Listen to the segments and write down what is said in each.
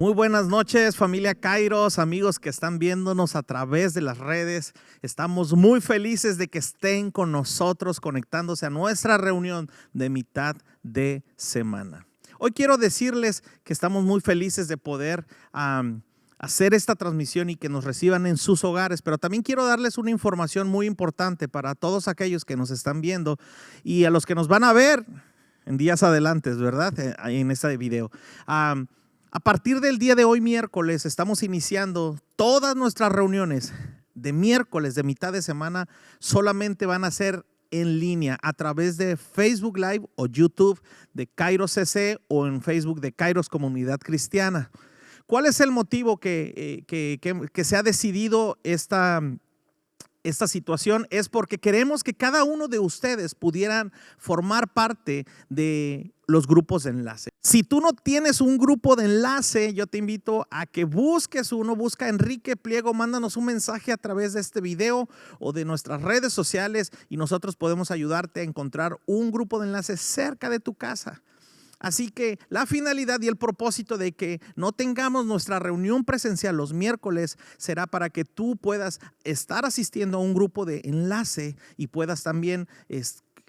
Muy buenas noches, familia Kairos, amigos que están viéndonos a través de las redes. Estamos muy felices de que estén con nosotros conectándose a nuestra reunión de mitad de semana. Hoy quiero decirles que estamos muy felices de poder hacer esta transmisión y que nos reciban en sus hogares, pero también quiero darles una información muy importante para todos aquellos que nos están viendo y a los que nos van a ver en días adelante, ¿verdad? En este video. A partir del día de hoy, miércoles, estamos iniciando todas nuestras reuniones de miércoles de mitad de semana. Solamente van a ser en línea a través de Facebook Live o YouTube de Kairos CC o en Facebook de Kairos Comunidad Cristiana. ¿Cuál es el motivo que se ha decidido esta situación? Es porque queremos que cada uno de ustedes pudieran formar parte de los grupos de enlace. Si tú no tienes un grupo de enlace, yo te invito a que busques uno. Busca a Enrique Pliego, mándanos un mensaje a través de este video o de nuestras redes sociales y nosotros podemos ayudarte a encontrar un grupo de enlace cerca de tu casa. Así que la finalidad y el propósito de que no tengamos nuestra reunión presencial los miércoles será para que tú puedas estar asistiendo a un grupo de enlace y puedas también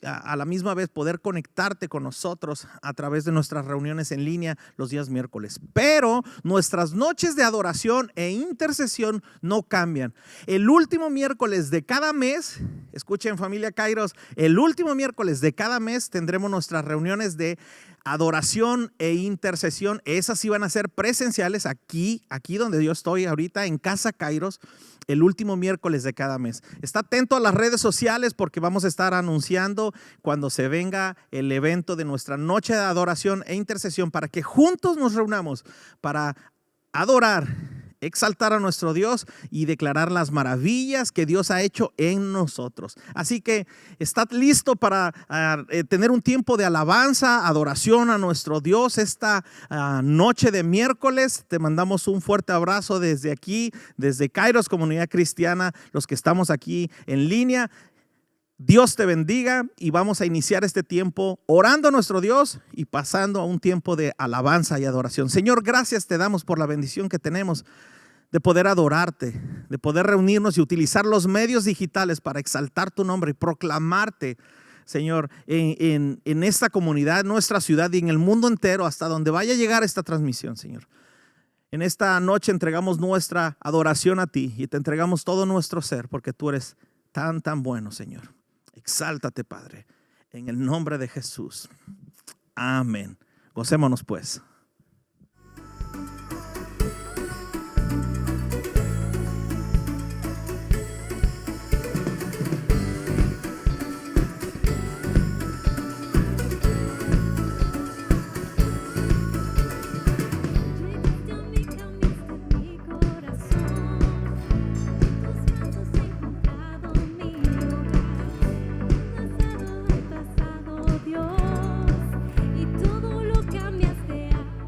a la misma vez poder conectarte con nosotros a través de nuestras reuniones en línea los días miércoles. Pero nuestras noches de adoración e intercesión no cambian. El último miércoles de cada mes, escuchen familia Kairos, el último miércoles de cada mes tendremos nuestras reuniones de adoración e intercesión. Esas sí van a ser presenciales aquí donde yo estoy ahorita en Casa Kairos, el último miércoles de cada mes. Está atento a las redes sociales porque vamos a estar anunciando cuando se venga el evento de nuestra noche de adoración e intercesión para que juntos nos reunamos para adorar, exaltar a nuestro Dios y declarar las maravillas que Dios ha hecho en nosotros. Así que estás listo para tener un tiempo de alabanza, adoración a nuestro Dios esta noche de miércoles. Te mandamos un fuerte abrazo desde aquí, desde Kairos Comunidad Cristiana, los que estamos aquí en línea. Dios te bendiga y vamos a iniciar este tiempo orando a nuestro Dios y pasando a un tiempo de alabanza y adoración. Señor, gracias te damos por la bendición que tenemos de poder adorarte, de poder reunirnos y utilizar los medios digitales para exaltar tu nombre y proclamarte, Señor, en esta comunidad, en nuestra ciudad y en el mundo entero hasta donde vaya a llegar esta transmisión, Señor. En esta noche entregamos nuestra adoración a ti y te entregamos todo nuestro ser porque tú eres tan bueno, Señor. Exáltate, Padre, en el nombre de Jesús. Amén. Gocémonos pues. Y todo lo cambiaste a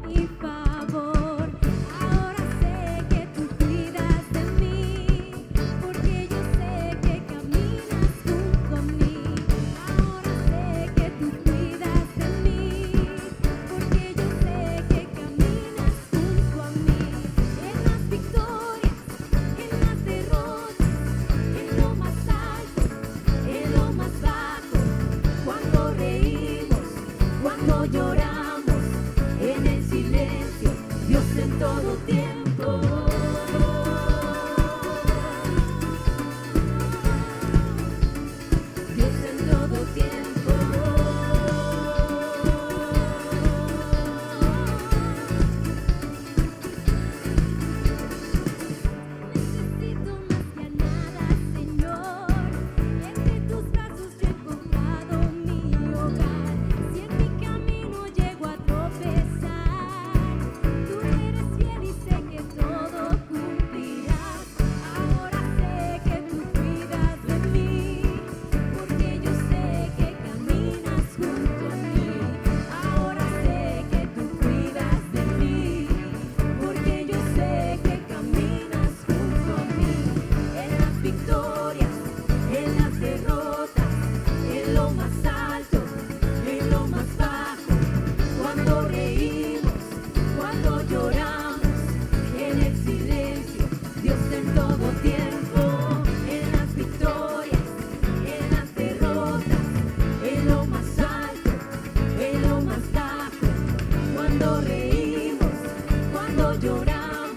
lloramos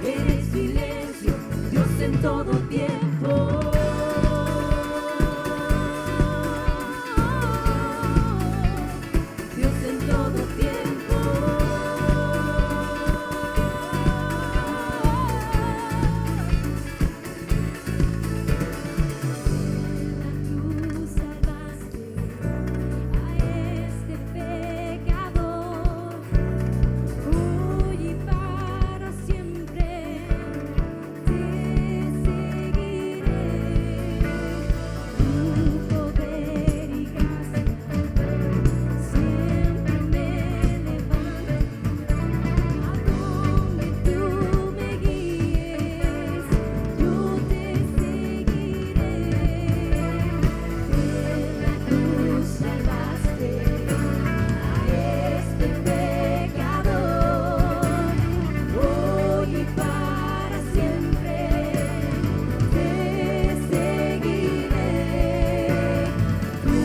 en el silencio, Dios en todo tiempo. Dios en todo tiempo. Tú salvaste a este pecador, hoy y para siempre te seguiré. Tu poder y gracia siempre me levantan. A donde tú me guíes, yo te seguiré. En la cruz salvaste a este pecador, hoy y para siempre te seguiré. Tu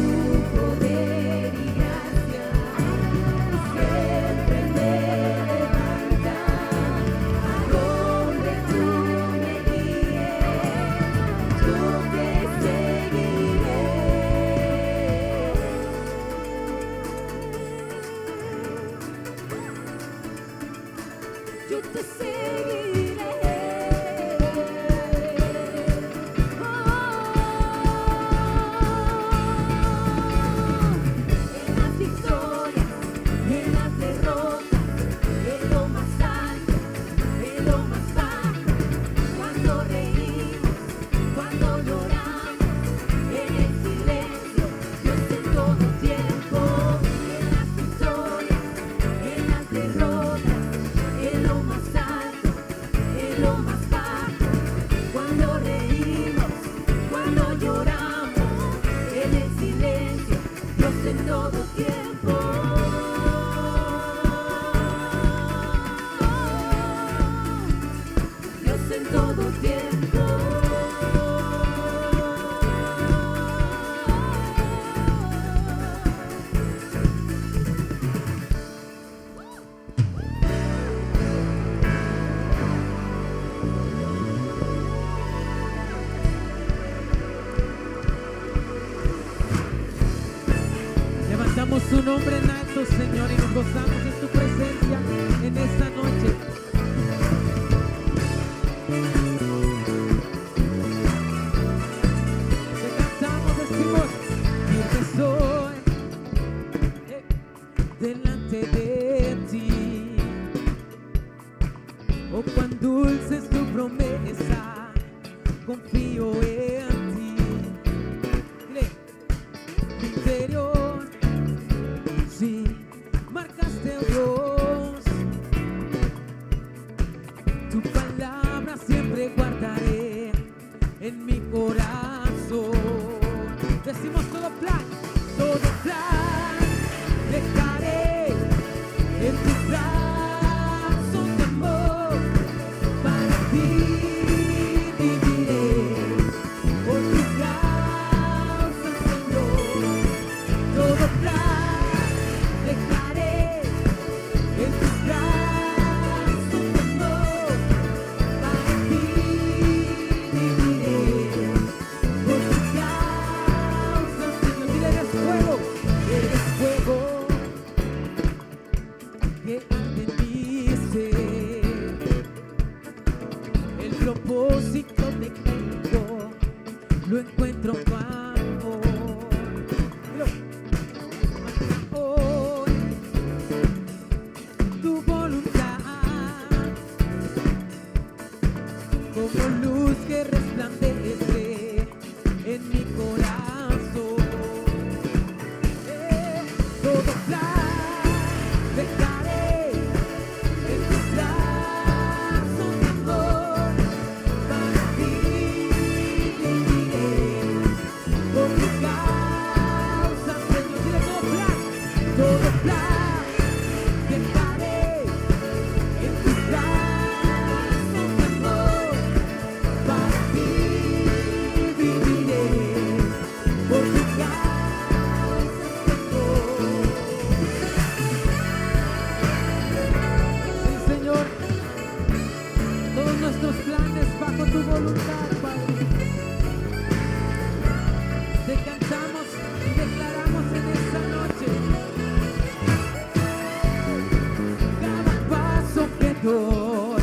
poder y gracia siempre me levantan. A donde tú me guíes, yo te seguiré. Yo te seguiré. En las victorias, en las derrotas, en lo más alto, en lo más bajo, cuando reímos, cuando lloramos, en el silencio, Dios en todo tiempo. En las victorias, en las derrotas, en lo más alto, en lo más bajo, cuando reímos, cuando lloramos, en el silencio, Dios en todo tiempo. Dios en todo tiempo. Levantamos su nombre en alto, Señor, y nos gozamos en tu presencia en esta noche. Te cantamos, decimos, firme soy delante de ti. Oh, cuán dulce es tu promesa, confío en ti. Dile, mi interior, sí, marcaste, oh Dios, tu palabra siempre guardaré en mi corazón. Decimos todo plan dejaré en tus brazos de amor, para ti viviré, por tu causa, Señor. Todo plan dejaré en tus brazos de amor, para ti viviré, por tu causa, Señor. Dile, eres fuego que arde en mi ser. El propósito de Cristo lo encuentro en tu amor. Hoy tu voluntad como luz que resplandece en mi corazón. Todo plan dejaré en tus brazos de amor, para ti viviré, tu voluntad, Padre. Te cantamos y declaramos en esta noche. Cada paso que doy,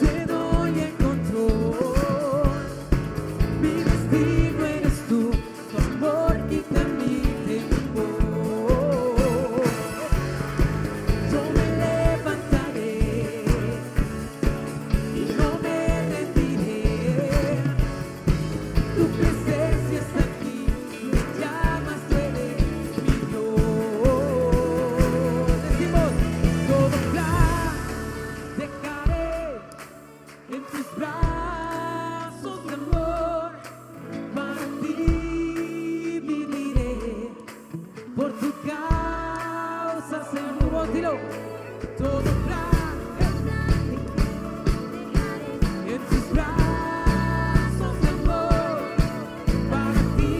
te doy el control. Mi destino eres tú, tu amor quita mi temor. Yo me levantaré y no me rendiré. Tu presencia está aquí, me llamas, tú eres mi Dios. Decimos, todo plan dejaré en tus brazos de amor. Para ti viviré, por tu causa seguro. Dilo, todo plan en tus brazos de amor. Para ti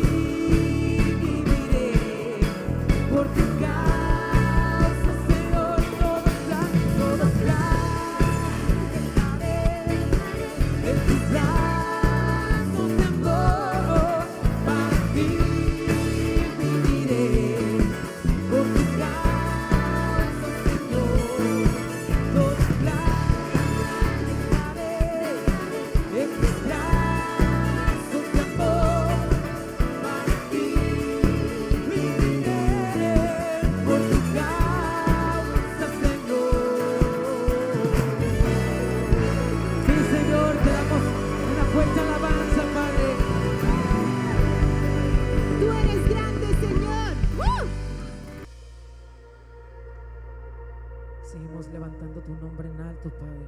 viviré, por tu causa Señor. Todo plan dejaré en tus brazos de amor. Para ti viviré, por tu causa Señor. Todo plan dejaré en tus brazos de amor. Para ti viviré, por tu causa Señor. Sí, Señor, te damos una fuerte alabanza, Padre. Tú eres grande, Señor. Seguimos levantando tu nombre en alto, Padre.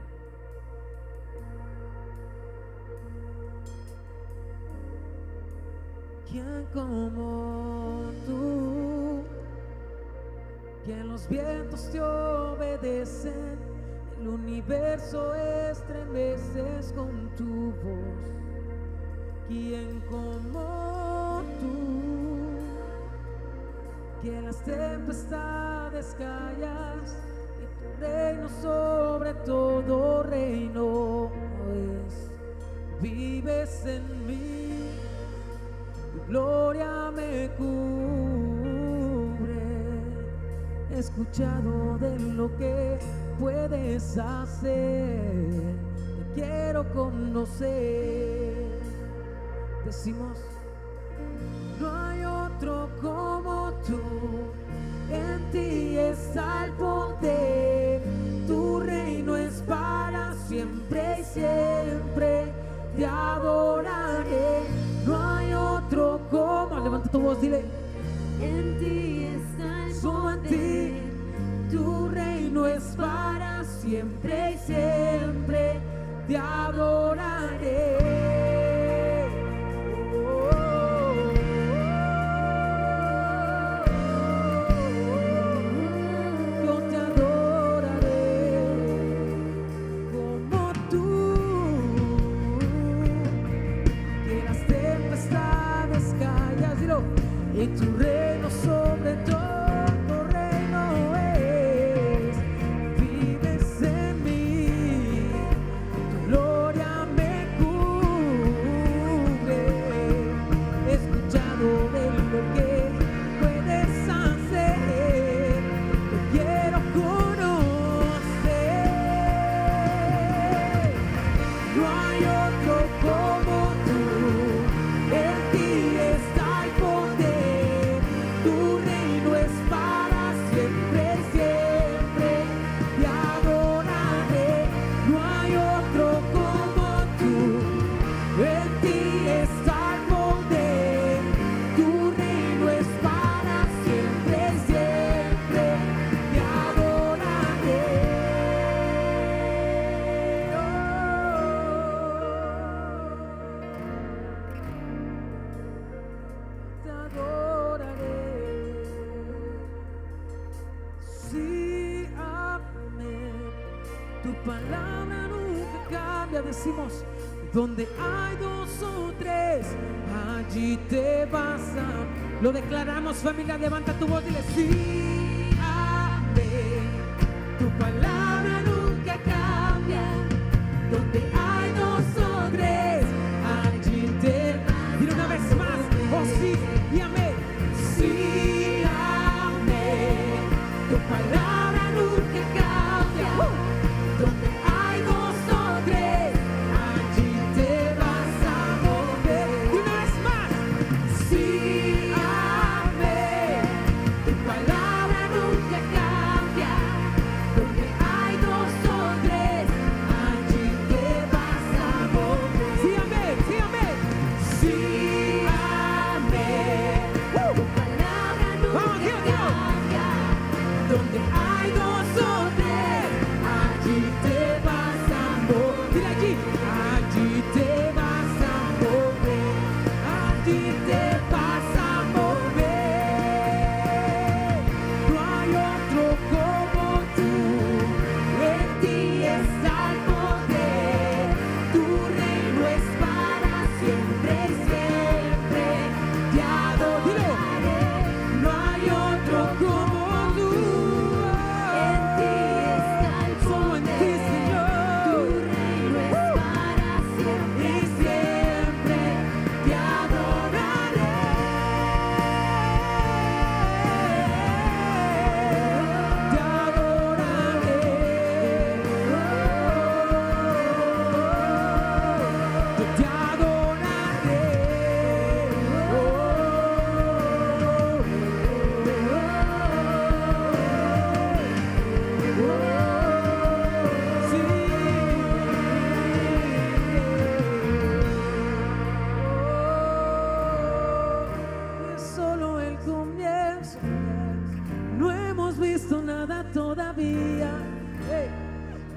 ¿Quién como tú? Que los vientos te obedecen, el universo estremeces con tu voz. ¿Quién como tú? Que las tempestades callas, que tu reino sobre todo reino es. Vives en mí, tu gloria me cubre. He escuchado de lo que puedes hacer, te quiero conocer. Decimos, no hay otro como tú, en ti está el poder, tu reino es para siempre y siempre, te adoraré. No hay otro como, levanta tu voz, dile, En ti está el solo en ti, tu reino es para siempre y siempre, te adoraré. Yo te adoraré como tú, que las tempestades callas, dilo, y tu reino sobre todo reino es. Vives en mí, tu gloria me cubre. He escuchado de lo que puedes hacer, te quiero conocer. No hay otro como tú, en ti está el poder, tu reino es para siempre, siempre, te adoraré. No hay otro como tú, en ti está el poder, tu reino es para siempre, siempre, te adoraré. Te adoraré. Sí, amén. Tu palabra nunca cambia. Decimos, donde hay dos o tres, allí te vas a. Lo declaramos, familia, levanta tu voz, dile, sí, amén. Tu palabra nunca cambia. Donde hay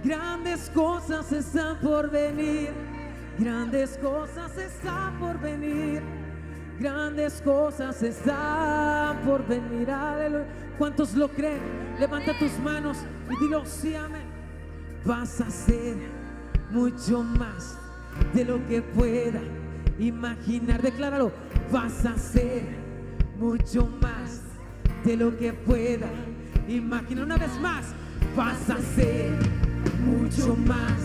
Grandes cosas están por venir. Grandes cosas están por venir. Grandes cosas están por venir. Aleluya. ¿Cuántos lo creen? Levanta tus manos y dilo, sí, amén. Vas a hacer mucho más de lo que pueda imaginar. Decláralo. Vas a hacer mucho más de lo que pueda imaginar. Una vez más. Vas a hacer mucho más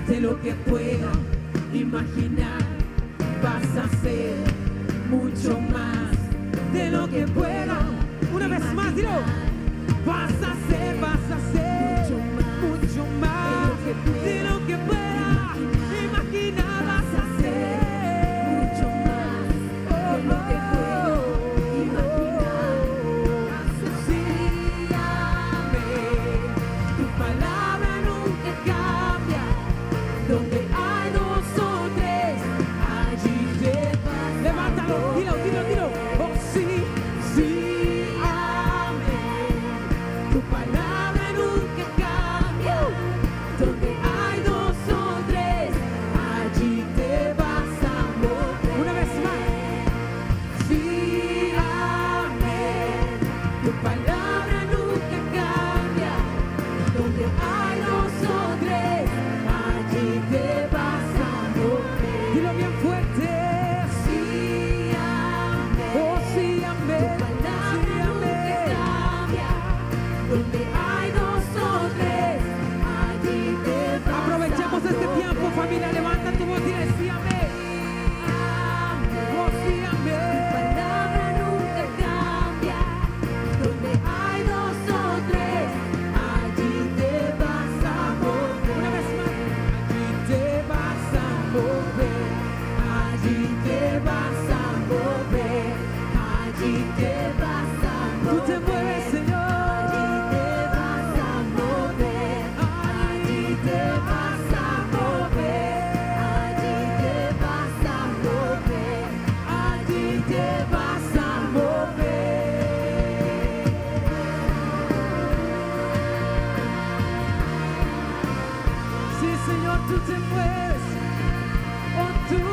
de lo que pueda imaginar. Vas a hacer mucho más de lo que pueda. Una vez más, dilo. Vas a hacer mucho más de lo que pueda imaginar. Vas a hacer mucho más de lo que puedo imaginar. Sí, amén. Tu palabra nunca cambia. Donde hay dos o tres, allí te vas. Levántalo, dilo. Oh, sí, sí, amén. Tu palabra nunca cambia. Donde hay dos o tres, allí te vas a mover. Una vez más. Sí, amén. Tu palabra nunca cambia. Donde hay dos o tres, allí te vas a mover. Dilo bien fuerte. Sí, amén. Oh, sí, amén. Tu palabra Sí, nunca amén. cambia. Donde hay dos o tres, allí te vas Aprovechemos a este tiempo, mover. familia. Levanta tu voz y dile, sí, amén. Oh, sí, Tu amén. palabra nunca cambia. Donde hay dos o tres, allí te vas a mover. Una vez más. Allí te vas a mover. Allí te vas a mover. Allí te vas a Tú te mover. mueves, Señor. Allí te vas a mover. Allí te vas a mover. Allí te vas a mover. Allí te vas a mover. Sí, Señor, tú te mueves con tu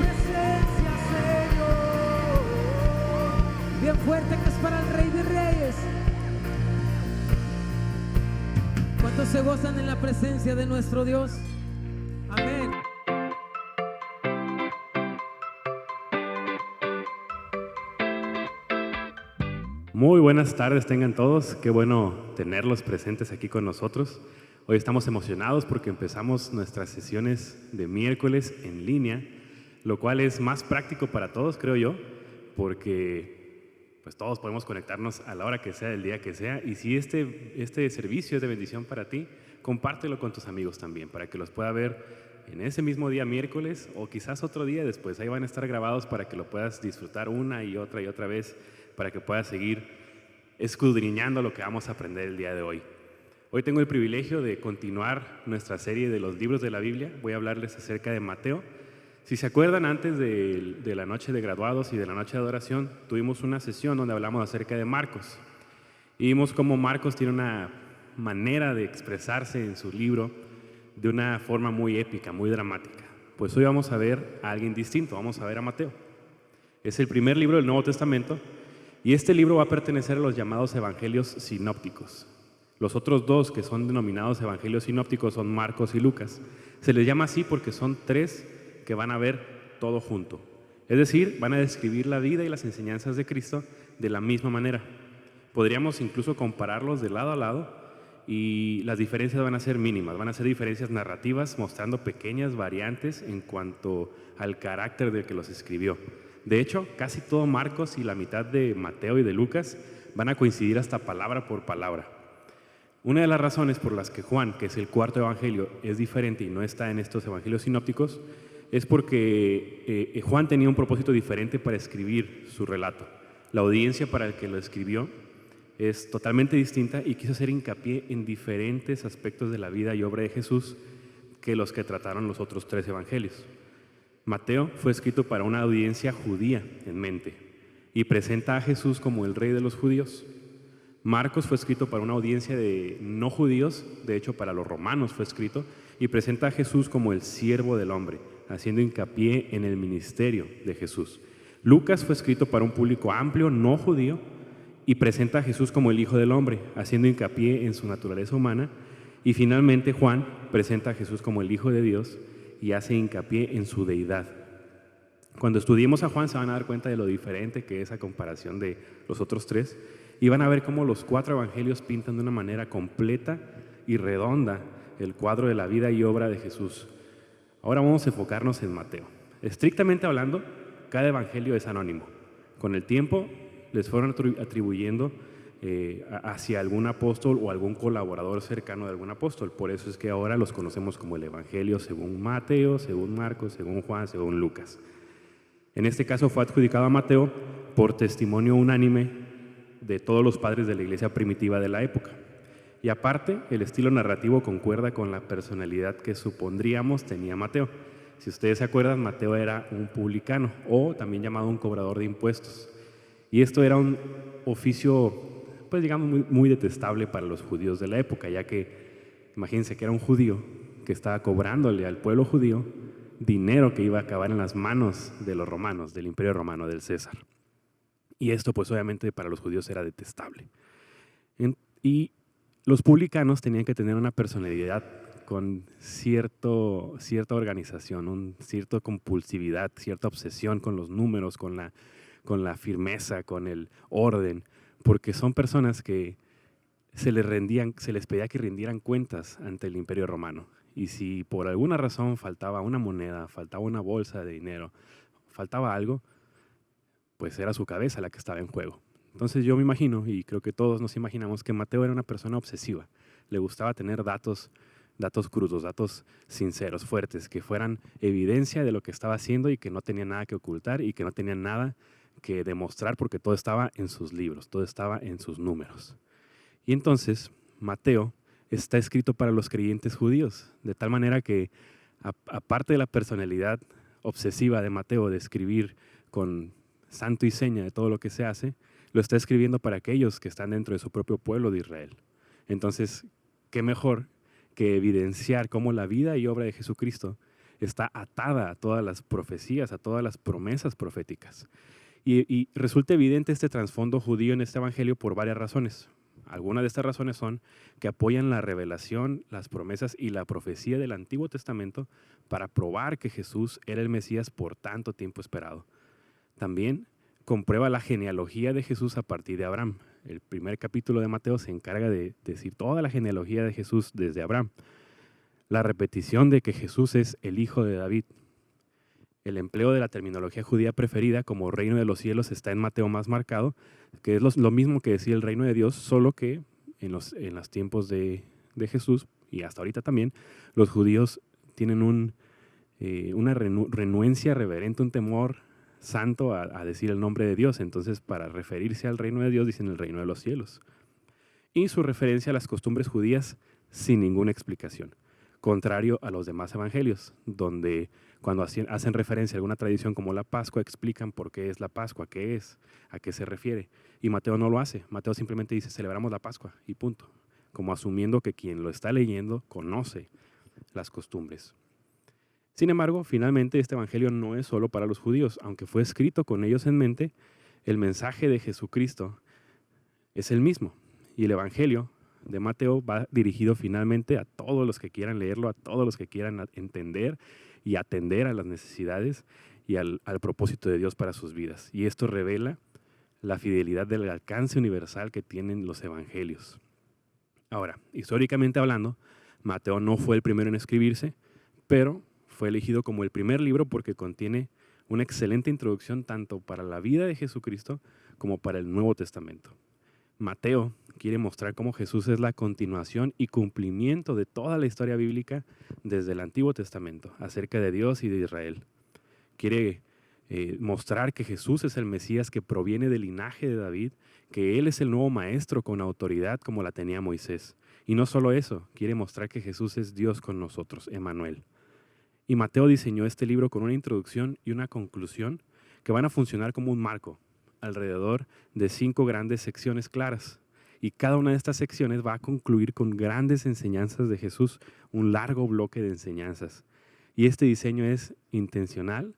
presencia, Señor. Bien fuerte que es para el Rey de Reyes. ¿Cuántos se gozan en la presencia de nuestro Dios? Amén. Muy buenas tardes tengan todos, qué bueno tenerlos presentes aquí con nosotros. Hoy estamos emocionados porque empezamos nuestras sesiones de miércoles en línea, lo cual es más práctico para todos, creo yo, porque pues todos podemos conectarnos a la hora que sea, del día que sea, y si este servicio es de bendición para ti, compártelo con tus amigos también, para que los pueda ver en ese mismo día miércoles o quizás otro día después. Ahí van a estar grabados para que lo puedas disfrutar una y otra vez, para que puedas seguir escudriñando lo que vamos a aprender el día de hoy. Hoy tengo el privilegio de continuar nuestra serie de los libros de la Biblia. Voy a hablarles acerca de Mateo. Si se acuerdan, antes de la noche de graduados y de la noche de adoración, tuvimos una sesión donde hablamos acerca de Marcos. Y vimos cómo Marcos tiene una manera de expresarse en su libro de una forma muy épica, muy dramática. Pues hoy vamos a ver a alguien distinto, vamos a ver a Mateo. Es el primer libro del Nuevo Testamento y este libro va a pertenecer a los llamados evangelios sinópticos. Los otros dos que son denominados evangelios sinópticos son Marcos y Lucas. Se les llama así porque son tres que van a ver todo junto. Es decir, van a describir la vida y las enseñanzas de Cristo de la misma manera. Podríamos incluso compararlos de lado a lado y las diferencias van a ser mínimas, van a ser diferencias narrativas mostrando pequeñas variantes en cuanto al carácter del que los escribió. De hecho, casi todo Marcos y la mitad de Mateo y de Lucas van a coincidir hasta palabra por palabra. Una de las razones por las que Juan, que es el cuarto evangelio, es diferente y no está en estos evangelios sinópticos es porque Juan tenía un propósito diferente para escribir su relato. La audiencia para el que lo escribió es totalmente distinta y quiso hacer hincapié en diferentes aspectos de la vida y obra de Jesús que los que trataron los otros tres evangelios. Mateo fue escrito para una audiencia judía en mente y presenta a Jesús como el rey de los judíos. Marcos fue escrito para una audiencia de no judíos, de hecho para los romanos fue escrito, y presenta a Jesús como el siervo del hombre, haciendo hincapié en el ministerio de Jesús. Lucas fue escrito para un público amplio, no judío, y presenta a Jesús como el Hijo del Hombre, haciendo hincapié en su naturaleza humana. Y finalmente Juan presenta a Jesús como el Hijo de Dios y hace hincapié en su deidad. Cuando estudiemos a Juan se van a dar cuenta de lo diferente que es a comparación de los otros tres, y van a ver cómo los 4 evangelios pintan de una manera completa y redonda el cuadro de la vida y obra de Jesús. Ahora vamos a enfocarnos en Mateo. Estrictamente hablando, cada evangelio es anónimo. Con el tiempo les fueron atribuyendo hacia algún apóstol o algún colaborador cercano de algún apóstol. Por eso es que ahora los conocemos como el evangelio según Mateo, según Marcos, según Juan, según Lucas. En este caso fue adjudicado a Mateo por testimonio unánime de todos los padres de la iglesia primitiva de la época. Y aparte, el estilo narrativo concuerda con la personalidad que supondríamos tenía Mateo. Si ustedes se acuerdan, Mateo era un publicano o también llamado un cobrador de impuestos. Y esto era un oficio, pues digamos, muy detestable para los judíos de la época, ya que, imagínense que era un judío que estaba cobrándole al pueblo judío dinero que iba a acabar en las manos de los romanos, del imperio romano, del César. Y esto, pues obviamente para los judíos era detestable. Y los publicanos tenían que tener una personalidad con cierta organización, cierta compulsividad, cierta obsesión con los números, con la firmeza, con el orden, porque son personas que se les pedía que rindieran cuentas ante el imperio romano. Y si por alguna razón faltaba una moneda, faltaba una bolsa de dinero, faltaba algo, pues era su cabeza la que estaba en juego. Entonces yo me imagino, y creo que todos nos imaginamos, que Mateo era una persona obsesiva. Le gustaba tener datos crudos, datos sinceros, fuertes, que fueran evidencia de lo que estaba haciendo y que no tenía nada que ocultar y que no tenía nada que demostrar, porque todo estaba en sus libros, todo estaba en sus números. Y entonces Mateo está escrito para los creyentes judíos, de tal manera que aparte de la personalidad obsesiva de Mateo de escribir con santo y seña de todo lo que se hace, lo está escribiendo para aquellos que están dentro de su propio pueblo de Israel. Entonces, ¿qué mejor que evidenciar cómo la vida y obra de Jesucristo está atada a todas las profecías, a todas las promesas proféticas? Y resulta evidente este trasfondo judío en este evangelio por varias razones. Algunas de estas razones son que apoyan la revelación, las promesas y la profecía del Antiguo Testamento para probar que Jesús era el Mesías por tanto tiempo esperado. También comprueba la genealogía de Jesús a partir de Abraham. El primer capítulo de Mateo se encarga de decir toda la genealogía de Jesús desde Abraham. La repetición de que Jesús es el hijo de David. El empleo de la terminología judía preferida como reino de los cielos está en Mateo más marcado, que es lo mismo que decía el reino de Dios, solo que en los tiempos de Jesús y hasta ahorita también, los judíos tienen una renuencia reverente, un temor santo a decir el nombre de Dios. Entonces, para referirse al reino de Dios, dicen el reino de los cielos. Y su referencia a las costumbres judías sin ninguna explicación, contrario a los demás evangelios, donde cuando hacen referencia a alguna tradición como la Pascua, explican por qué es la Pascua, qué es, a qué se refiere. Y Mateo no lo hace. Mateo simplemente dice, celebramos la Pascua y punto, como asumiendo que quien lo está leyendo conoce las costumbres. Sin embargo, finalmente este evangelio no es solo para los judíos. Aunque fue escrito con ellos en mente, el mensaje de Jesucristo es el mismo. Y el evangelio de Mateo va dirigido finalmente a todos los que quieran leerlo, a todos los que quieran entender y atender a las necesidades y al propósito de Dios para sus vidas. Y esto revela la fidelidad del alcance universal que tienen los evangelios. Ahora, históricamente hablando, Mateo no fue el primero en escribirse, pero fue elegido como el primer libro porque contiene una excelente introducción tanto para la vida de Jesucristo como para el Nuevo Testamento. Mateo quiere mostrar cómo Jesús es la continuación y cumplimiento de toda la historia bíblica desde el Antiguo Testamento acerca de Dios y de Israel. Quiere mostrar que Jesús es el Mesías que proviene del linaje de David, que Él es el nuevo maestro con autoridad como la tenía Moisés. Y no solo eso, quiere mostrar que Jesús es Dios con nosotros, Emmanuel. Y Mateo diseñó este libro con una introducción y una conclusión que van a funcionar como un marco alrededor de 5 grandes secciones claras. Y cada una de estas secciones va a concluir con grandes enseñanzas de Jesús, un largo bloque de enseñanzas. Y este diseño es intencional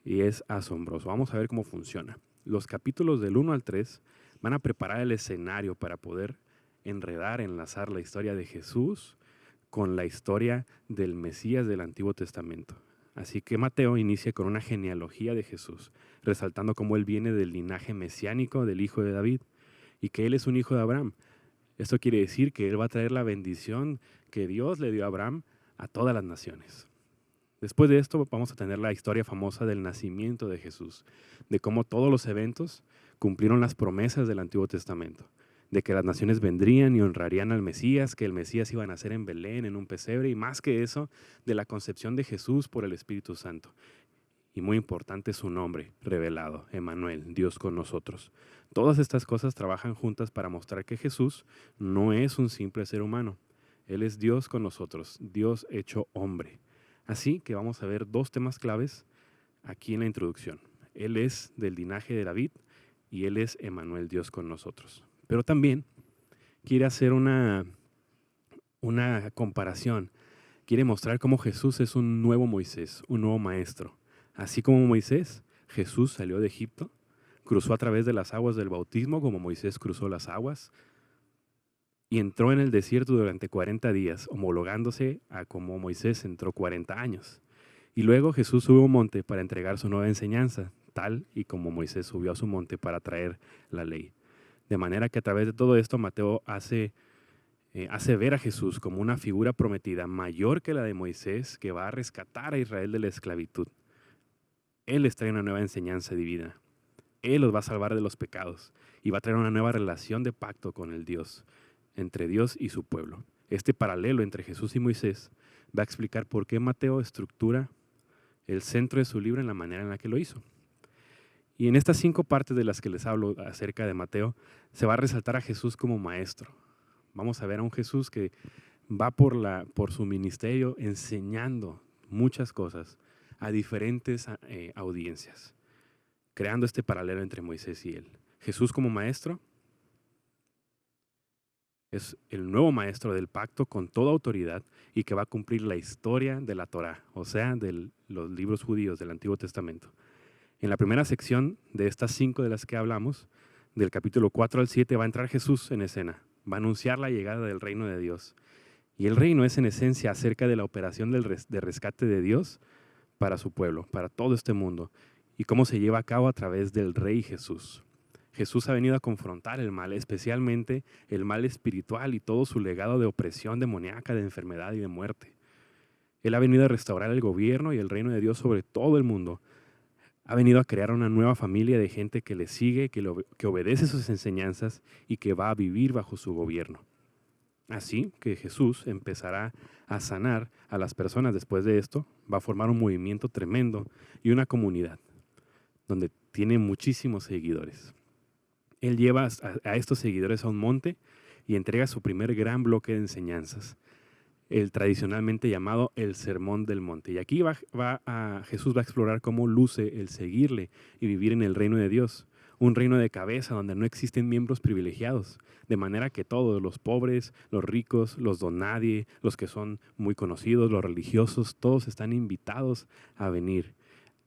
y es asombroso. Vamos a ver cómo funciona. Los capítulos del 1 al 3 van a preparar el escenario para poder enlazar la historia de Jesús con la historia del Mesías del Antiguo Testamento. Así que Mateo inicia con una genealogía de Jesús, resaltando cómo él viene del linaje mesiánico del hijo de David y que él es un hijo de Abraham. Esto quiere decir que él va a traer la bendición que Dios le dio a Abraham a todas las naciones. Después de esto vamos a tener la historia famosa del nacimiento de Jesús, de cómo todos los eventos cumplieron las promesas del Antiguo Testamento, de que las naciones vendrían y honrarían al Mesías, que el Mesías iba a nacer en Belén, en un pesebre, y más que eso, de la concepción de Jesús por el Espíritu Santo. Y muy importante su nombre revelado, Emmanuel, Dios con nosotros. Todas estas cosas trabajan juntas para mostrar que Jesús no es un simple ser humano. Él es Dios con nosotros, Dios hecho hombre. Así que vamos a ver dos temas claves aquí en la introducción. Él es del linaje de David y Él es Emmanuel, Dios con nosotros. Pero también quiere hacer una comparación. Quiere mostrar cómo Jesús es un nuevo Moisés, un nuevo maestro. Así como Moisés, Jesús salió de Egipto, cruzó a través de las aguas del bautismo como Moisés cruzó las aguas y entró en el desierto durante 40 días, homologándose a como Moisés entró 40 años. Y luego Jesús subió a un monte para entregar su nueva enseñanza, tal y como Moisés subió a su monte para traer la ley. De manera que a través de todo esto Mateo hace ver a Jesús como una figura prometida mayor que la de Moisés, que va a rescatar a Israel de la esclavitud. Él les trae una nueva enseñanza divina. Él los va a salvar de los pecados y va a traer una nueva relación de pacto con el Dios, entre Dios y su pueblo. Este paralelo entre Jesús y Moisés va a explicar por qué Mateo estructura el centro de su libro en la manera en la que lo hizo. Y en estas 5 partes de las que les hablo acerca de Mateo, se va a resaltar a Jesús como maestro. Vamos a ver a un Jesús que va por su ministerio enseñando muchas cosas a diferentes audiencias, creando este paralelo entre Moisés y él. Jesús como maestro es el nuevo maestro del pacto con toda autoridad y que va a cumplir la historia de la Torá, o sea, de los libros judíos del Antiguo Testamento. En la primera sección de estas 5 de las que hablamos, del capítulo 4 al 7, va a entrar Jesús en escena, va a anunciar la llegada del reino de Dios. Y el reino es en esencia acerca de la operación de rescate de Dios para su pueblo, para todo este mundo, y cómo se lleva a cabo a través del Rey Jesús. Jesús ha venido a confrontar el mal, especialmente el mal espiritual y todo su legado de opresión demoníaca, de enfermedad y de muerte. Él ha venido a restaurar el gobierno y el reino de Dios sobre todo el mundo. Ha venido a crear una nueva familia de gente que le sigue, que obedece sus enseñanzas y que va a vivir bajo su gobierno. Así que Jesús empezará a sanar a las personas después de esto, va a formar un movimiento tremendo y una comunidad donde tiene muchísimos seguidores. Él lleva a estos seguidores a un monte y entrega su primer gran bloque de enseñanzas, el tradicionalmente llamado el Sermón del Monte. Y aquí Jesús va a explorar cómo luce el seguirle y vivir en el reino de Dios, un reino de cabeza donde no existen miembros privilegiados, de manera que todos, los pobres, los ricos, los donadie, los que son muy conocidos, los religiosos, todos están invitados a venir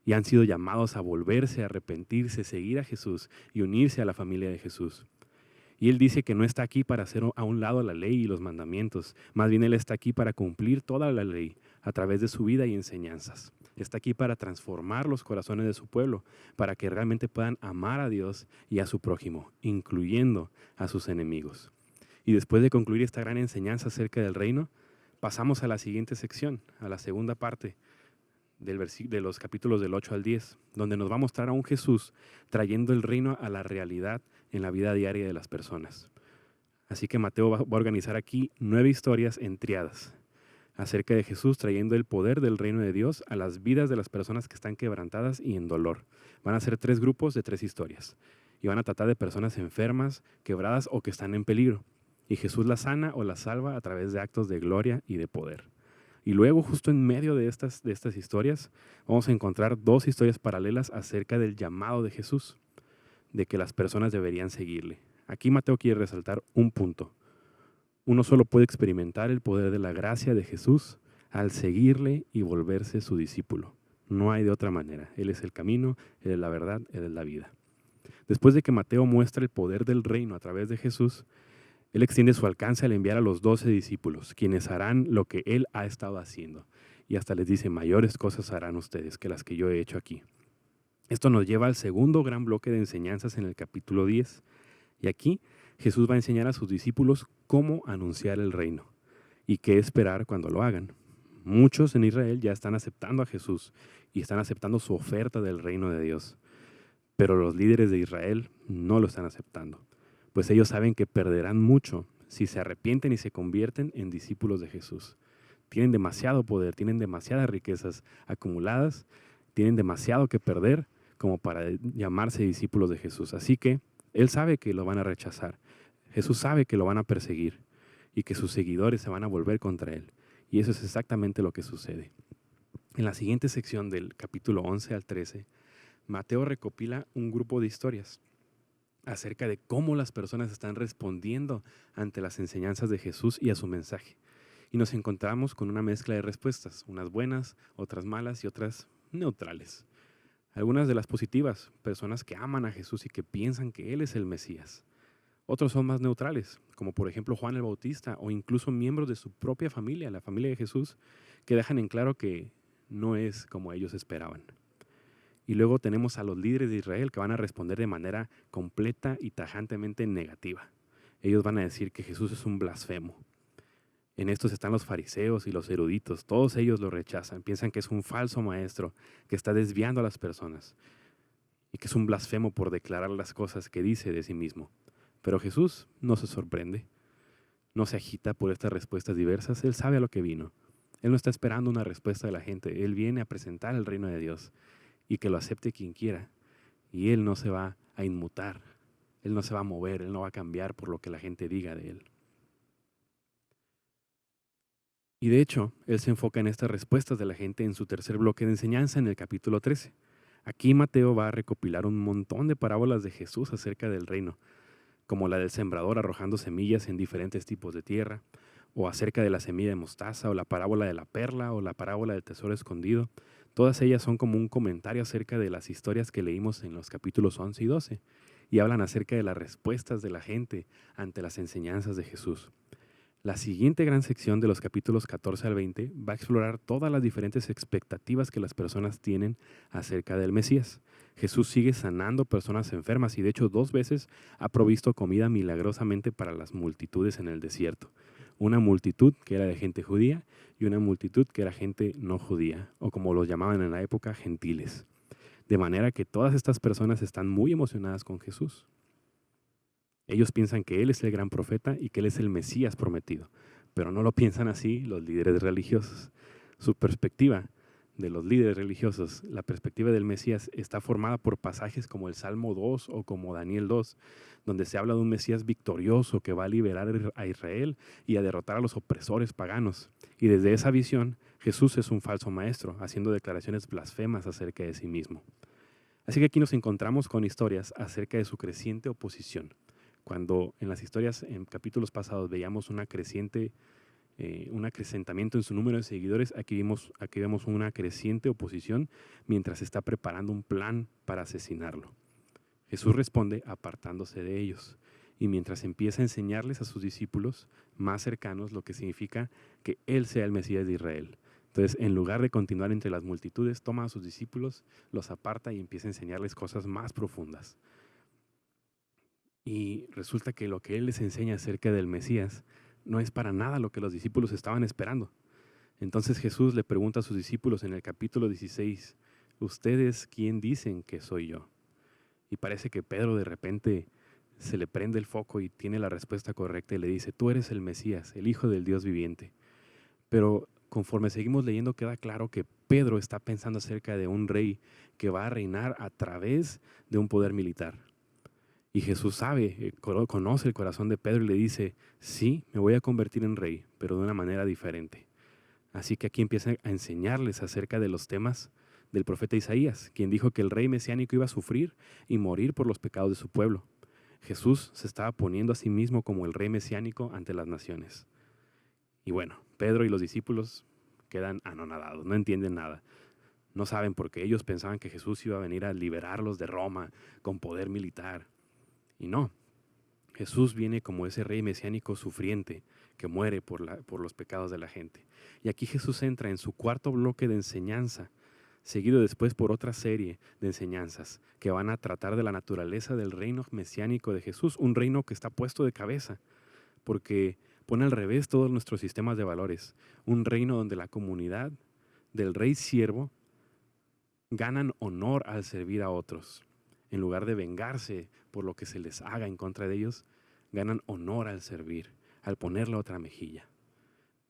y han sido llamados a volverse, a arrepentirse, seguir a Jesús y unirse a la familia de Jesús. Y Él dice que no está aquí para hacer a un lado la ley y los mandamientos, más bien Él está aquí para cumplir toda la ley a través de su vida y enseñanzas. Está aquí para transformar los corazones de su pueblo, para que realmente puedan amar a Dios y a su prójimo, incluyendo a sus enemigos. Y después de concluir esta gran enseñanza acerca del reino, pasamos a la siguiente sección, a la segunda parte de los capítulos del 8 al 10, donde nos va a mostrar a un Jesús trayendo el reino a la realidad en la vida diaria de las personas. Así que Mateo va a organizar aquí 9 historias en triadas acerca de Jesús trayendo el poder del reino de Dios a las vidas de las personas que están quebrantadas y en dolor. Van a ser 3 grupos de 3 historias y van a tratar de personas enfermas, quebradas o que están en peligro. Y Jesús las sana o las salva a través de actos de gloria y de poder. Y luego, justo en medio de estas historias, vamos a encontrar 2 historias paralelas acerca del llamado de Jesús, de que las personas deberían seguirle. Aquí Mateo quiere resaltar un punto. Uno solo puede experimentar el poder de la gracia de Jesús al seguirle y volverse su discípulo. No hay de otra manera. Él es el camino, Él es la verdad, Él es la vida. Después de que Mateo muestra el poder del reino a través de Jesús, Él extiende su alcance al enviar a los 12 discípulos, quienes harán lo que Él ha estado haciendo. Y hasta les dice, mayores cosas harán ustedes que las que yo he hecho aquí. Esto nos lleva al segundo gran bloque de enseñanzas en el capítulo 10. Y aquí Jesús va a enseñar a sus discípulos cómo anunciar el reino y qué esperar cuando lo hagan. Muchos en Israel ya están aceptando a Jesús y están aceptando su oferta del reino de Dios. Pero los líderes de Israel no lo están aceptando, pues ellos saben que perderán mucho si se arrepienten y se convierten en discípulos de Jesús. Tienen demasiado poder, tienen demasiadas riquezas acumuladas, tienen demasiado que perder como para llamarse discípulos de Jesús. Así que Él sabe que lo van a rechazar. Jesús sabe que lo van a perseguir y que sus seguidores se van a volver contra Él. Y eso es exactamente lo que sucede. En la siguiente sección del capítulo 11 al 13, Mateo recopila un grupo de historias acerca de cómo las personas están respondiendo ante las enseñanzas de Jesús y a su mensaje. Y nos encontramos con una mezcla de respuestas, unas buenas, otras malas y otras neutrales. Algunas de las positivas, personas que aman a Jesús y que piensan que Él es el Mesías. Otros son más neutrales, como por ejemplo Juan el Bautista o incluso miembros de su propia familia, la familia de Jesús, que dejan en claro que no es como ellos esperaban. Y luego tenemos a los líderes de Israel que van a responder de manera completa y tajantemente negativa. Ellos van a decir que Jesús es un blasfemo. En estos están los fariseos y los eruditos. Todos ellos lo rechazan. Piensan que es un falso maestro que está desviando a las personas y que es un blasfemo por declarar las cosas que dice de sí mismo. Pero Jesús no se sorprende. No se agita por estas respuestas diversas. Él sabe a lo que vino. Él no está esperando una respuesta de la gente. Él viene a presentar el reino de Dios y que lo acepte quien quiera. Y Él no se va a inmutar. Él no se va a mover. Él no va a cambiar por lo que la gente diga de Él. Y de hecho, Él se enfoca en estas respuestas de la gente en su tercer bloque de enseñanza en el capítulo 13. Aquí Mateo va a recopilar un montón de parábolas de Jesús acerca del reino, como la del sembrador arrojando semillas en diferentes tipos de tierra, o acerca de la semilla de mostaza, o la parábola de la perla, o la parábola del tesoro escondido. Todas ellas son como un comentario acerca de las historias que leímos en los capítulos 11 y 12, y hablan acerca de las respuestas de la gente ante las enseñanzas de Jesús. La siguiente gran sección de los capítulos 14 al 20 va a explorar todas las diferentes expectativas que las personas tienen acerca del Mesías. Jesús sigue sanando personas enfermas y de hecho 2 veces ha provisto comida milagrosamente para las multitudes en el desierto. Una multitud que era de gente judía y una multitud que era gente no judía, o como los llamaban en la época, gentiles. De manera que todas estas personas están muy emocionadas con Jesús. Ellos piensan que Él es el gran profeta y que Él es el Mesías prometido, pero no lo piensan así los líderes religiosos. Su perspectiva de los líderes religiosos, la perspectiva del Mesías, está formada por pasajes como el Salmo 2 o como Daniel 2, donde se habla de un Mesías victorioso que va a liberar a Israel y a derrotar a los opresores paganos. Y desde esa visión, Jesús es un falso maestro, haciendo declaraciones blasfemas acerca de sí mismo. Así que aquí nos encontramos con historias acerca de su creciente oposición. Cuando en las historias en capítulos pasados veíamos un acrecentamiento en su número de seguidores, aquí vemos una creciente oposición mientras está preparando un plan para asesinarlo. Jesús responde apartándose de ellos y mientras empieza a enseñarles a sus discípulos más cercanos lo que significa que Él sea el Mesías de Israel. Entonces, en lugar de continuar entre las multitudes, toma a sus discípulos, los aparta y empieza a enseñarles cosas más profundas. Y resulta que lo que Él les enseña acerca del Mesías no es para nada lo que los discípulos estaban esperando. Entonces Jesús le pregunta a sus discípulos en el capítulo 16, ¿ustedes quién dicen que soy yo? Y parece que Pedro de repente se le prende el foco y tiene la respuesta correcta y le dice, tú eres el Mesías, el Hijo del Dios viviente. Pero conforme seguimos leyendo queda claro que Pedro está pensando acerca de un rey que va a reinar a través de un poder militar. Y Jesús sabe, conoce el corazón de Pedro y le dice, sí, me voy a convertir en rey, pero de una manera diferente. Así que aquí empieza a enseñarles acerca de los temas del profeta Isaías, quien dijo que el rey mesiánico iba a sufrir y morir por los pecados de su pueblo. Jesús se estaba poniendo a sí mismo como el rey mesiánico ante las naciones. Y bueno, Pedro y los discípulos quedan anonadados, no entienden nada. No saben por qué ellos pensaban que Jesús iba a venir a liberarlos de Roma con poder militar. Y no, Jesús viene como ese rey mesiánico sufriente que muere por los pecados de la gente. Y aquí Jesús entra en su cuarto bloque de enseñanza, seguido después por otra serie de enseñanzas que van a tratar de la naturaleza del reino mesiánico de Jesús, un reino que está puesto de cabeza, porque pone al revés todos nuestros sistemas de valores, un reino donde la comunidad del rey siervo ganan honor al servir a otros. En lugar de vengarse por lo que se les haga en contra de ellos, ganan honor al servir, al ponerle otra mejilla.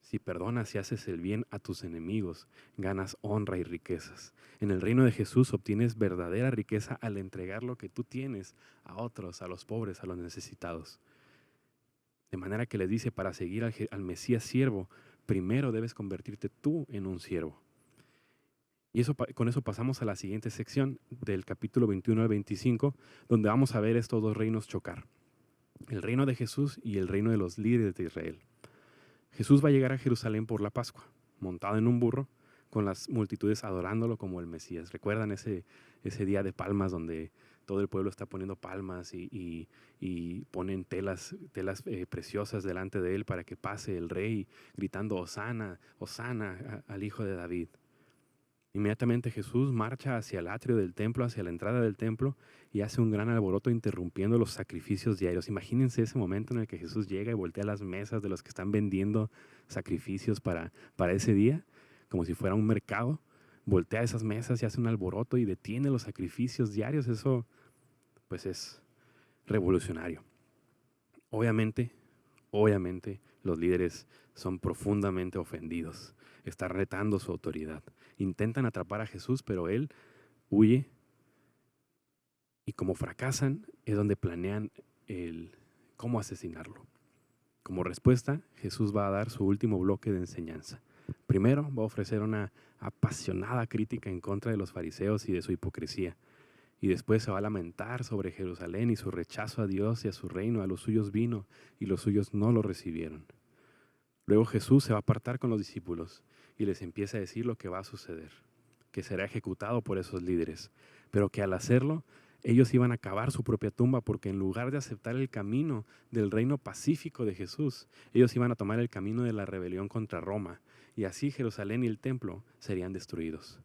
Si perdonas y haces el bien a tus enemigos, ganas honra y riquezas. En el reino de Jesús obtienes verdadera riqueza al entregar lo que tú tienes a otros, a los pobres, a los necesitados. De manera que les dice, para seguir al Mesías siervo, primero debes convertirte tú en un siervo. Y con eso pasamos a la siguiente sección del capítulo 21 al 25, donde vamos a ver estos dos reinos chocar. El reino de Jesús y el reino de los líderes de Israel. Jesús va a llegar a Jerusalén por la Pascua, montado en un burro, con las multitudes adorándolo como el Mesías. ¿Recuerdan ese día de palmas donde todo el pueblo está poniendo palmas y ponen telas preciosas delante de él para que pase el rey, gritando Hosana, Hosana al Hijo de David? Inmediatamente Jesús marcha hacia el atrio del templo, hacia la entrada del templo, y hace un gran alboroto interrumpiendo los sacrificios diarios. Imagínense ese momento en el que Jesús llega y voltea las mesas de los que están vendiendo sacrificios para ese día, como si fuera un mercado. Voltea esas mesas y hace un alboroto y detiene los sacrificios diarios. Eso pues es revolucionario. Obviamente los líderes son profundamente ofendidos. Están retando su autoridad. Intentan atrapar a Jesús, pero él huye. Y como fracasan, es donde planean cómo asesinarlo. Como respuesta, Jesús va a dar su último bloque de enseñanza. Primero, va a ofrecer una apasionada crítica en contra de los fariseos y de su hipocresía. Y después se va a lamentar sobre Jerusalén y su rechazo a Dios y a su reino. A los suyos vino y los suyos no lo recibieron. Luego Jesús se va a apartar con los discípulos y les empieza a decir lo que va a suceder, que será ejecutado por esos líderes, pero que al hacerlo, ellos iban a cavar su propia tumba, porque en lugar de aceptar el camino del reino pacífico de Jesús, ellos iban a tomar el camino de la rebelión contra Roma, y así Jerusalén y el templo serían destruidos.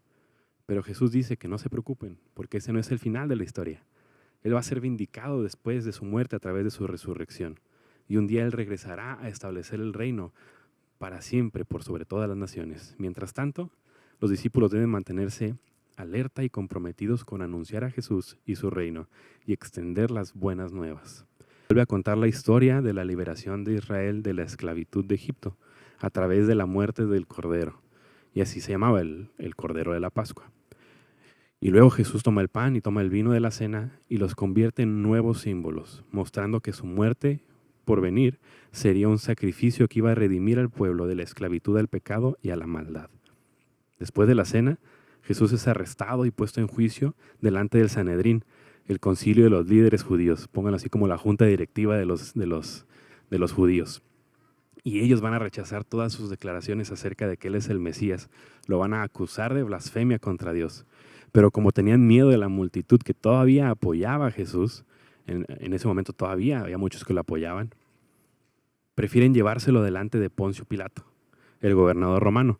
Pero Jesús dice que no se preocupen, porque ese no es el final de la historia. Él va a ser vindicado después de su muerte a través de su resurrección. Y un día Él regresará a establecer el reino para siempre por sobre todas las naciones. Mientras tanto, los discípulos deben mantenerse alerta y comprometidos con anunciar a Jesús y su reino y extender las buenas nuevas. Vuelve a contar la historia de la liberación de Israel de la esclavitud de Egipto a través de la muerte del Cordero. Y así se llamaba el Cordero de la Pascua. Y luego Jesús toma el pan y toma el vino de la cena y los convierte en nuevos símbolos, mostrando que su muerte por venir sería un sacrificio que iba a redimir al pueblo de la esclavitud al pecado y a la maldad. Después de la cena, Jesús es arrestado y puesto en juicio delante del Sanedrín, el concilio de los líderes judíos, pónganlo así como la junta directiva de los judíos. Y ellos van a rechazar todas sus declaraciones acerca de que Él es el Mesías. Lo van a acusar de blasfemia contra Dios. Pero como tenían miedo de la multitud que todavía apoyaba a Jesús, en ese momento todavía había muchos que lo apoyaban, prefieren llevárselo delante de Poncio Pilato, el gobernador romano,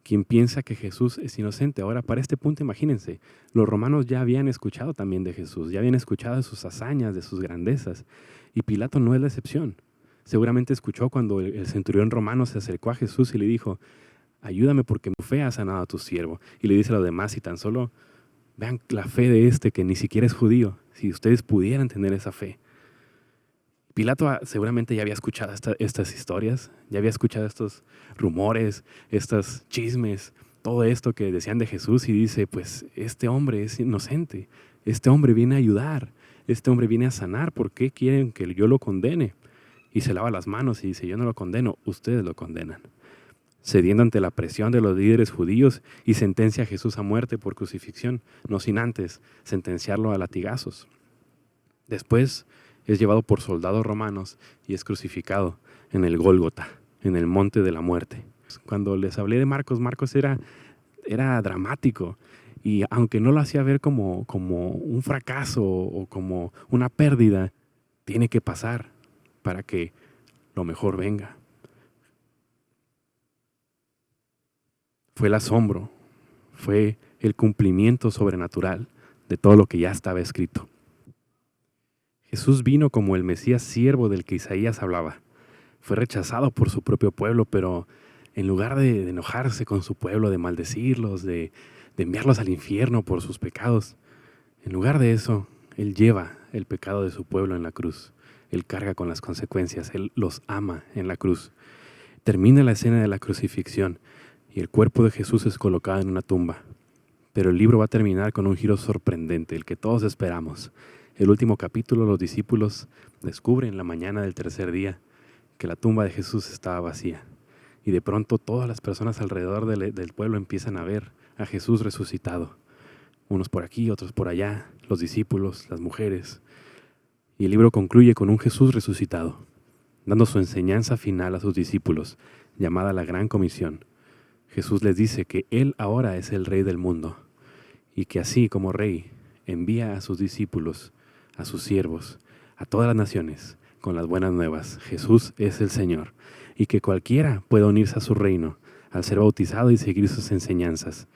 quien piensa que Jesús es inocente. Ahora, para este punto, imagínense, los romanos ya habían escuchado también de Jesús, ya habían escuchado de sus hazañas, de sus grandezas, y Pilato no es la excepción. Seguramente escuchó cuando el centurión romano se acercó a Jesús y le dijo: ayúdame porque mi fe ha sanado a tu siervo. Y le dice a los demás: si tan solo vean la fe de este que ni siquiera es judío, si ustedes pudieran tener esa fe. Pilato seguramente ya había escuchado estas historias, ya había escuchado estos rumores, estos chismes, todo esto que decían de Jesús, y dice: pues este hombre es inocente, este hombre viene a ayudar, este hombre viene a sanar, ¿por qué quieren que yo lo condene? Y se lava las manos y dice: yo no lo condeno, ustedes lo condenan. Cediendo ante la presión de los líderes judíos, y sentencia a Jesús a muerte por crucifixión, no sin antes sentenciarlo a latigazos. Después es llevado por soldados romanos y es crucificado en el Gólgota, en el monte de la muerte. Cuando les hablé de Marcos, Marcos era dramático, y aunque no lo hacía ver como un fracaso o como una pérdida, tiene que pasar para que lo mejor venga. Fue el asombro, fue el cumplimiento sobrenatural de todo lo que ya estaba escrito. Jesús vino como el Mesías siervo del que Isaías hablaba. Fue rechazado por su propio pueblo, pero en lugar de enojarse con su pueblo, de maldecirlos, de enviarlos al infierno por sus pecados, en lugar de eso, Él lleva el pecado de su pueblo en la cruz. Él carga con las consecuencias, Él los ama en la cruz. Termina la escena de la crucifixión y el cuerpo de Jesús es colocado en una tumba. Pero el libro va a terminar con un giro sorprendente, el que todos esperamos. El último capítulo, los discípulos descubren en la mañana del tercer día que la tumba de Jesús estaba vacía. Y de pronto todas las personas alrededor del pueblo empiezan a ver a Jesús resucitado. Unos por aquí, otros por allá, los discípulos, las mujeres. Y el libro concluye con un Jesús resucitado, dando su enseñanza final a sus discípulos, llamada la Gran Comisión. Jesús les dice que Él ahora es el Rey del mundo y que así como Rey envía a sus discípulos, a sus siervos, a todas las naciones con las buenas nuevas. Jesús es el Señor y que cualquiera pueda unirse a su reino al ser bautizado y seguir sus enseñanzas.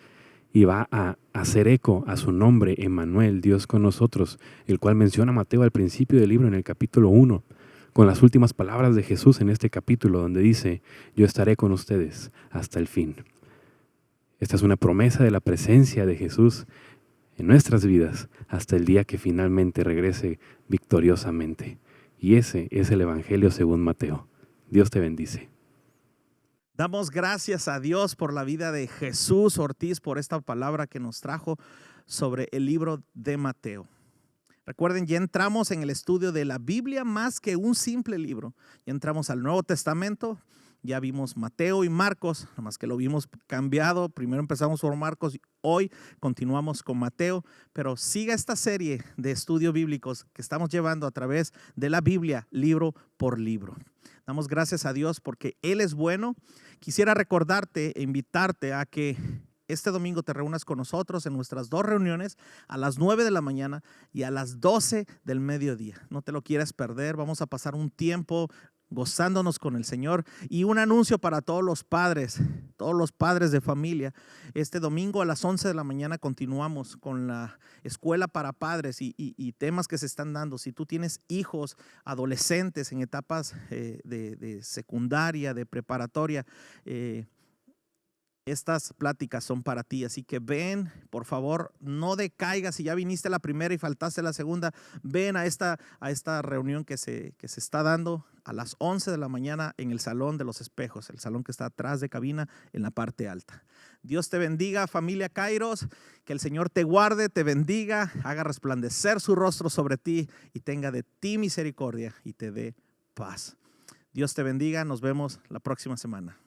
Y va a hacer eco a su nombre, Emmanuel, Dios con nosotros, el cual menciona Mateo al principio del libro en el capítulo 1, con las últimas palabras de Jesús en este capítulo, donde dice: yo estaré con ustedes hasta el fin. Esta es una promesa de la presencia de Jesús en nuestras vidas hasta el día que finalmente regrese victoriosamente. Y ese es el Evangelio según Mateo. Dios te bendice. Damos gracias a Dios por la vida de Jesús Ortiz, por esta palabra que nos trajo sobre el libro de Mateo. Recuerden, ya entramos en el estudio de la Biblia más que un simple libro. Ya entramos al Nuevo Testamento, ya vimos Mateo y Marcos, nada más que lo vimos cambiado. Primero empezamos por Marcos, hoy continuamos con Mateo, pero siga esta serie de estudios bíblicos que estamos llevando a través de la Biblia, libro por libro. Damos gracias a Dios porque Él es bueno. Quisiera recordarte e invitarte a que este domingo te reúnas con nosotros en nuestras dos reuniones a las 9 de la mañana y a las 12 del mediodía. No te lo quieras perder. Vamos a pasar un tiempo gozándonos con el Señor. Y un anuncio para todos los padres de familia. Este domingo a las 11 de la mañana continuamos con la escuela para padres y temas que se están dando. Si tú tienes hijos adolescentes en etapas de secundaria, de preparatoria, estas pláticas son para ti, así que ven, por favor, no decaigas. Si ya viniste a la primera y faltaste a la segunda, ven a esta reunión que se está dando a las 11 de la mañana en el Salón de los Espejos, el salón que está atrás de cabina en la parte alta. Dios te bendiga, familia Kairos, que el Señor te guarde, te bendiga, haga resplandecer su rostro sobre ti y tenga de ti misericordia y te dé paz. Dios te bendiga, nos vemos la próxima semana.